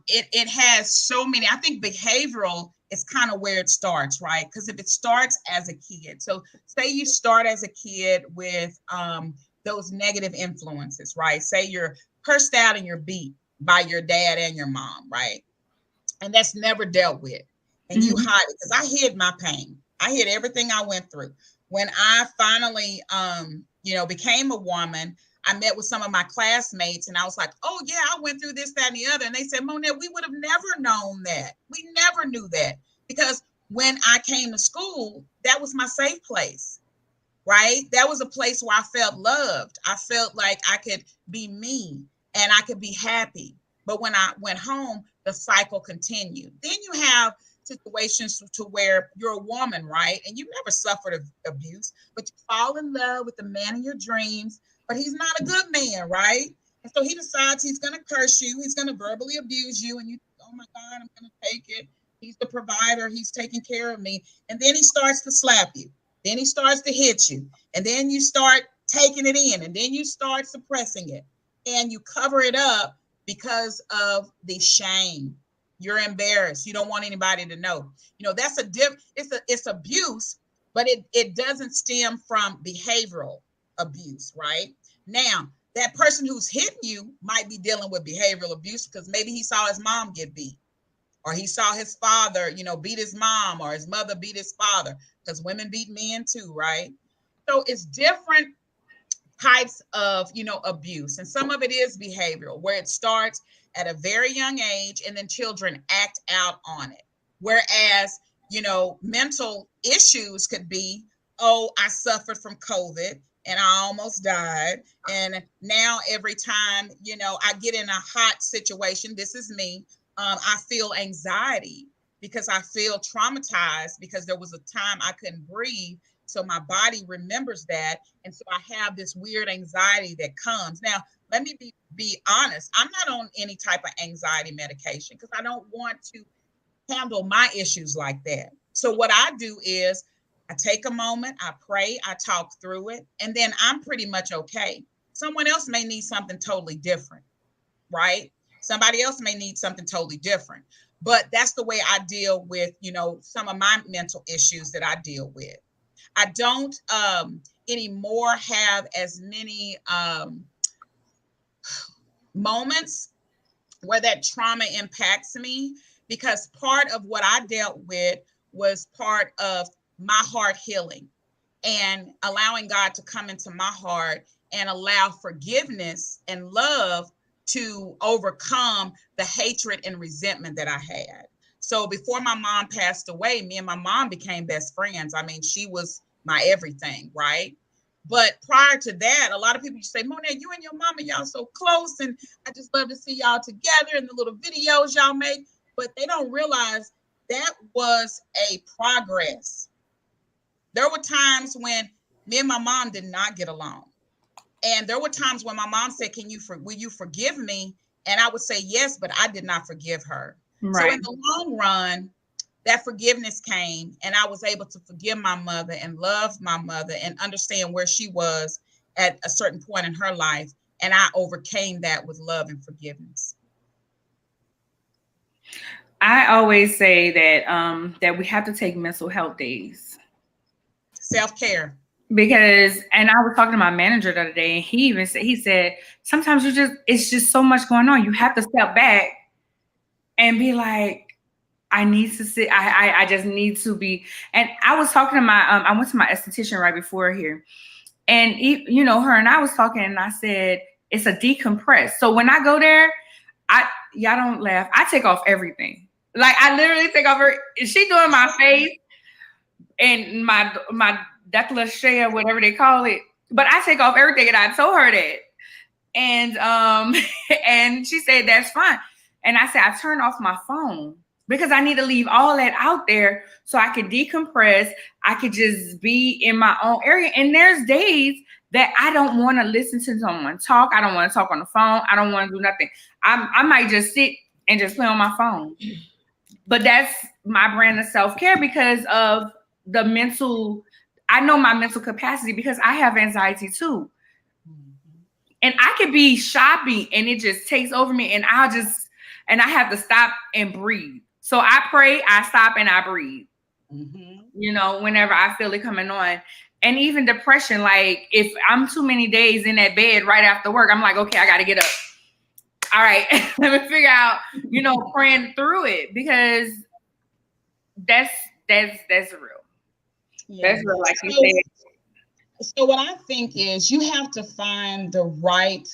it has so many. I think behavioral is kind of where it starts, right? Because if it starts as a kid, so say you start as a kid with those negative influences, right? Say you're cursed out and you're beat by your dad and your mom, right? And that's never dealt with, and you hide it, because I hid my pain. I hid everything I went through. When I finally, became a woman, I met with some of my classmates and I was like, oh yeah, I went through this, that, and the other. And they said, Monette, we would have never known that. We never knew that, because when I came to school, that was my safe place, right? That was a place where I felt loved. I felt like I could be me and I could be happy. But when I went home, the cycle continued. Then you have situations to where you're a woman, right? And you've never suffered abuse, but you fall in love with the man of your dreams, but he's not a good man, right? And so he decides he's going to curse you. He's going to verbally abuse you. And you, oh my God, I'm going to take it. He's the provider. He's taking care of me. And then he starts to slap you. Then he starts to hit you. And then you start taking it in. And then you start suppressing it. And you cover it up because of the shame. You're embarrassed. You don't want anybody to know. You know, that's it's abuse, but it doesn't stem from behavioral abuse, right? Now, that person who's hitting you might be dealing with behavioral abuse because maybe he saw his mom get beat, or he saw his father, beat his mom, or his mother beat his father, because women beat men too, right? So it's different types of, abuse. And some of it is behavioral, where it starts at a very young age and then children act out on it. Whereas, mental issues could be, oh, I suffered from COVID and I almost died. And now every time, I get in a hot situation, this is me, I feel anxiety because I feel traumatized because there was a time I couldn't breathe. So my body remembers that. And so I have this weird anxiety that comes. Now, let me be honest. I'm not on any type of anxiety medication because I don't want to handle my issues like that. So what I do is I take a moment, I pray, I talk through it, and then I'm pretty much okay. Someone else may need something totally different, right? Somebody else may need something totally different. But that's the way I deal with, some of my mental issues that I deal with. I don't anymore have as many moments where that trauma impacts me, because part of what I dealt with was part of my heart healing and allowing God to come into my heart and allow forgiveness and love to overcome the hatred and resentment that I had. So before my mom passed away, me and my mom became best friends. I mean, she was my everything, right? But prior to that, a lot of people used to say, Monette, you and your mama, y'all so close, and I just love to see y'all together and the little videos y'all make. But they don't realize that was a progress. There were times when me and my mom did not get along. And there were times when my mom said, will you forgive me? And I would say yes, but I did not forgive her. Right. So in the long run, that forgiveness came, and I was able to forgive my mother and love my mother and understand where she was at a certain point in her life. And I overcame that with love and forgiveness. I always say that we have to take mental health days. Self-care. Because, and I was talking to my manager the other day, and he said, sometimes it's just so much going on. You have to step back and be like, I need to sit. I just need to be. And I was talking to I went to my esthetician right before here, and her and I was talking, and I said, it's a decompress. So when I go there, y'all don't laugh, I take off everything. Like, I literally take off she doing my face and my décolleté or whatever they call it, but I take off everything, and I told her that, and and she said that's fine. And I said I turn off my phone because I need to leave all that out there so I could decompress. I could just be in my own area. And there's days that I don't want to listen to someone talk. I don't want to talk on the phone. I don't want to do nothing. I might just sit and just play on my phone. But that's my brand of self-care because of the I know my mental capacity because I have anxiety too. And I could be shopping and it just takes over me, and I have to stop and breathe. So I pray, I stop, and I breathe. Mm-hmm. Whenever I feel it coming on. And even depression, like if I'm too many days in that bed right after work, I'm like, okay, I got to get up. All right, let me figure out, praying through it, because that's real. Yeah. That's real, like you said. So what I think is you have to find the right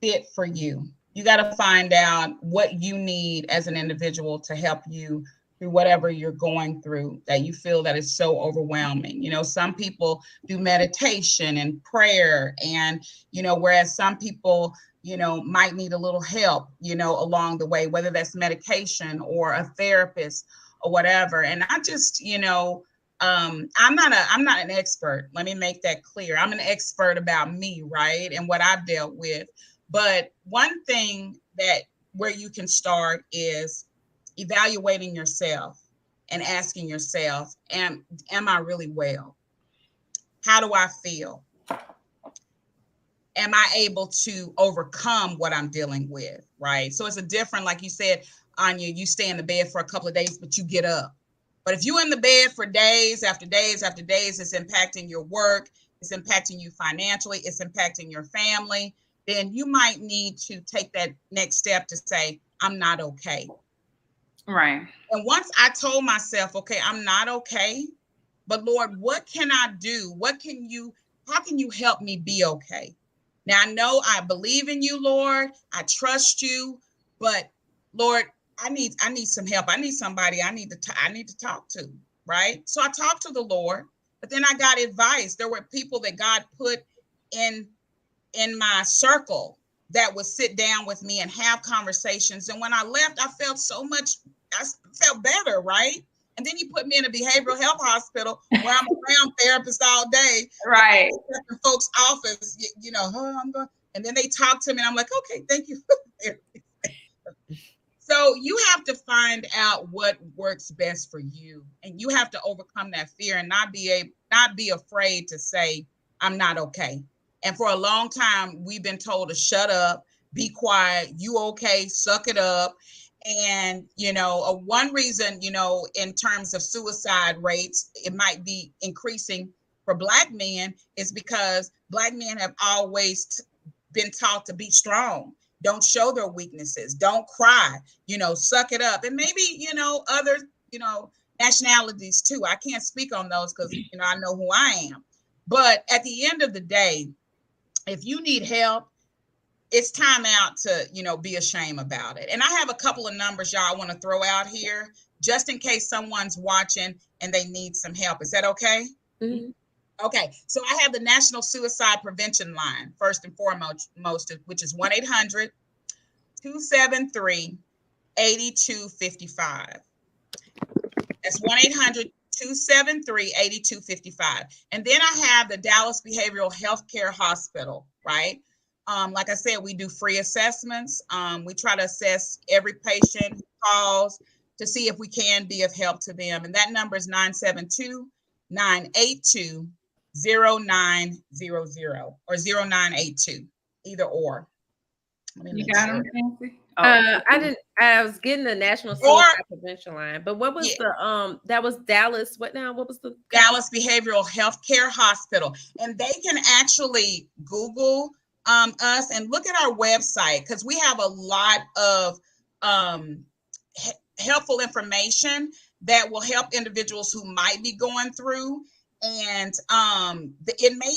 fit for you. You got to find out what you need as an individual to help you through whatever you're going through that you feel that is so overwhelming. You know, some people do meditation and prayer, and whereas some people might need a little help along the way, whether that's medication or a therapist or whatever. And I just I'm not an expert. Let me make that clear. I'm an expert about me, right? And what I've dealt with. But one thing that where you can start is evaluating yourself and asking yourself, am I really well? How do I feel? Am I able to overcome what I'm dealing with? Right. So it's a different, like you said, Anya, you stay in the bed for a couple of days, but you get up. But if you're in the bed for days after days after days, it's impacting your work, it's impacting you financially, it's impacting your family, then you might need to take that next step to say, I'm not okay. Right. And once I told myself, okay, I'm not okay, but Lord, what can I do? How can you help me be okay? Now I know I believe in you, Lord. I trust you, but Lord, I need some help. I need somebody I need to talk to, right? So I talked to the Lord, but then I got advice. There were people that God put in my circle that would sit down with me and have conversations. And when I left, I felt better, right? And then he put me in a behavioral health hospital where I'm around therapists all day. Right. In folks' office, I'm going, and then they talk to me, and I'm like, okay, thank you. So you have to find out what works best for you, and you have to overcome that fear and not be afraid to say, I'm not okay. And for a long time, we've been told to shut up, be quiet, you okay, suck it up. And, one reason, in terms of suicide rates, it might be increasing for Black men is because Black men have always been taught to be strong. Don't show their weaknesses. Don't cry, suck it up. And maybe, other, nationalities too. I can't speak on those because, I know who I am. But at the end of the day, if you need help, it's time out to, be ashamed about it. And I have a couple of numbers, y'all, I want to throw out here just in case someone's watching and they need some help. Is that okay? Mm-hmm. Okay. So I have the National Suicide Prevention Line, first and foremost, which is 1-800-273-8255. That's 1-800-273-8255. And then I have the Dallas Behavioral Healthcare Hospital, right? Like I said, we do free assessments. We try to assess every patient who calls to see if we can be of help to them. And that number is 972-982-0900 or 0982, either or. You got them, Nancy? I didn't. I was getting the National Suicide Prevention Line, but what was the that was Dallas. What now? What was the Dallas Behavioral Healthcare Hospital? And they can actually Google us and look at our website because we have a lot of helpful information that will help individuals who might be going through, and it may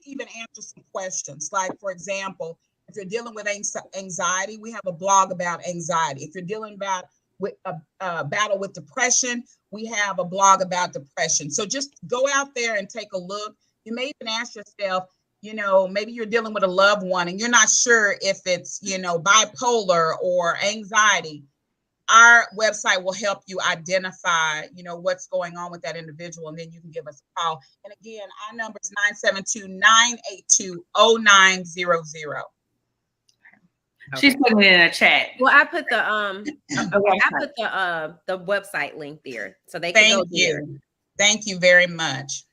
even answer some questions. Like, for example, if you're dealing with anxiety, we have a blog about anxiety. If you're dealing with a battle with depression, we have a blog about depression. So just go out there and take a look. You may even ask yourself, maybe you're dealing with a loved one and you're not sure if it's, bipolar or anxiety. Our website will help you identify, what's going on with that individual, and then you can give us a call. And again, our number is 972-982-0900. She's putting it in a chat. Well, I put the the website link there so they can go there. Thank you very much.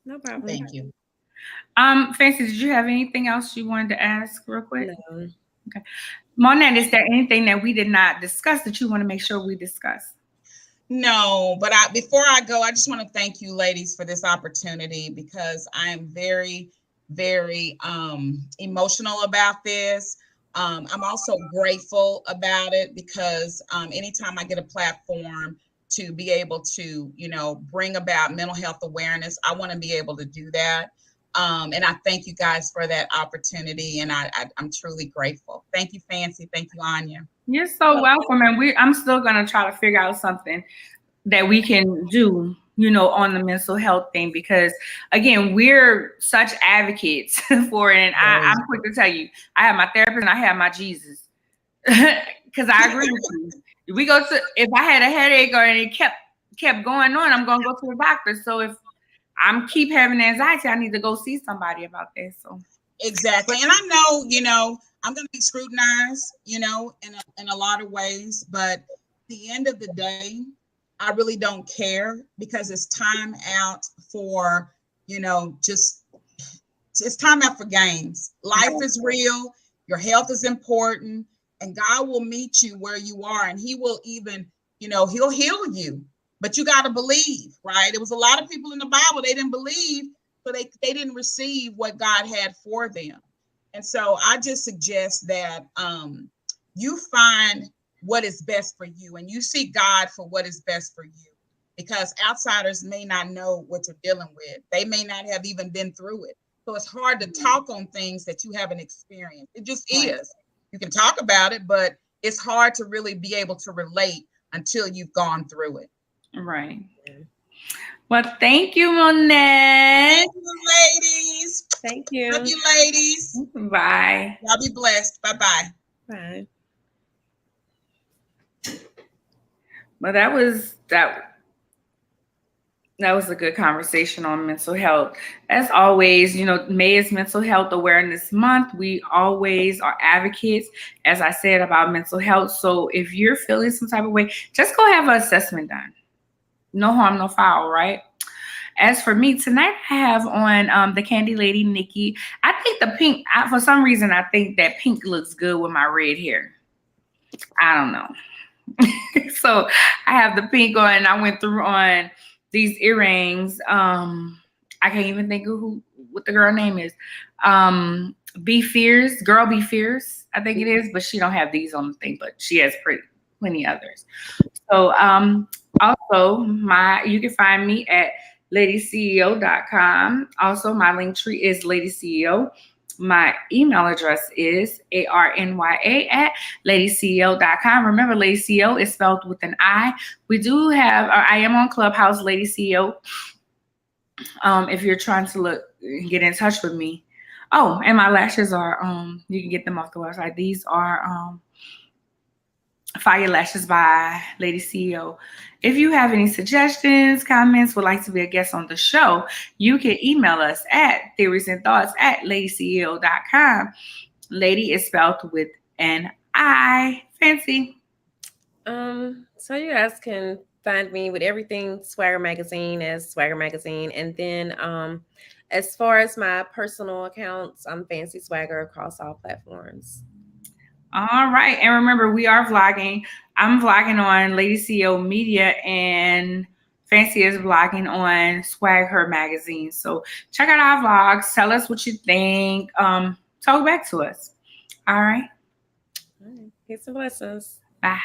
No problem. Thank you. Fancy, did you have anything else you wanted to ask real quick? No. Okay. Monette, is there anything that we did not discuss that you want to make sure we discuss? No, but before I go, I just want to thank you ladies for this opportunity because I am very, very emotional about this. I'm also grateful about it because anytime I get a platform to be able to, bring about mental health awareness. I want to be able to do that. And I thank you guys for that opportunity. And I'm truly grateful. Thank you, Fancy. Thank you, Anya. You're so welcome. And I'm still going to try to figure out something that we can do, on the mental health thing, because again, we're such advocates for it. And I'm quick to tell you, I have my therapist and I have my Jesus, because I agree with you. If I had a headache or it kept going on, I'm going to go to the doctor. So if I'm keep having anxiety, I need to go see somebody about this. So exactly. And I know, I'm going to be scrutinized, in a lot of ways, but at the end of the day, I really don't care, because it's time out for, it's time out for games. Life is real. Your health is important, and God will meet you where you are, and he will even, he'll heal you, but you got to believe, right? There was a lot of people in the Bible, they didn't believe, so they didn't receive what God had for them. And so I just suggest that you find what is best for you, and you seek God for what is best for you, because outsiders may not know what you're dealing with. They may not have even been through it. So it's hard to talk on things that you haven't experienced. It just is. You can talk about it, but it's hard to really be able to relate until you've gone through it. Right. Well, thank you, Monette. Thank you, ladies. Thank you. Love you, ladies. Bye. Y'all be blessed. Bye-bye. Bye. Well, that was a good conversation on mental health. As always, May is Mental Health Awareness Month. We always are advocates, as I said, about mental health. So if you're feeling some type of way, just go have an assessment done. No harm, no foul, right? As for me, tonight I have on the Candy Lady Nikki. I think the pink, for some reason, I think that pink looks good with my red hair. I don't know. So I have the pink on, and I went through on these earrings. I can't even think of what the girl name is. Be Fierce, Girl Be Fierce, I think it is, but she don't have these on the thing, but she has plenty others. So also you can find me at ladyceo.com. Also, my link tree is ladyceo. My email address is arnya@ladyceo.com. Remember, Lady CEO is spelled with an I. I am on Clubhouse, Lady CEO. If you're trying to get in touch with me. Oh, and my lashes are, you can get them off the website. These are Fire Lashes by Lady CEO. If you have any suggestions, comments, would like to be a guest on the show, you can email us at theoriesandthoughts@ladyceo.com. Lady is spelled with an I. Fancy. So you guys can find me with everything Swagger Magazine as Swagger Magazine. And then as far as my personal accounts, I'm Fancy Swagger across all platforms. All right. And remember, we are vlogging. I'm vlogging on Lady CEO Media, and Fancy is vlogging on Swag Her Magazine. So check out our vlogs. Tell us what you think. Talk back to us. All right. Peace and blessings. Bye.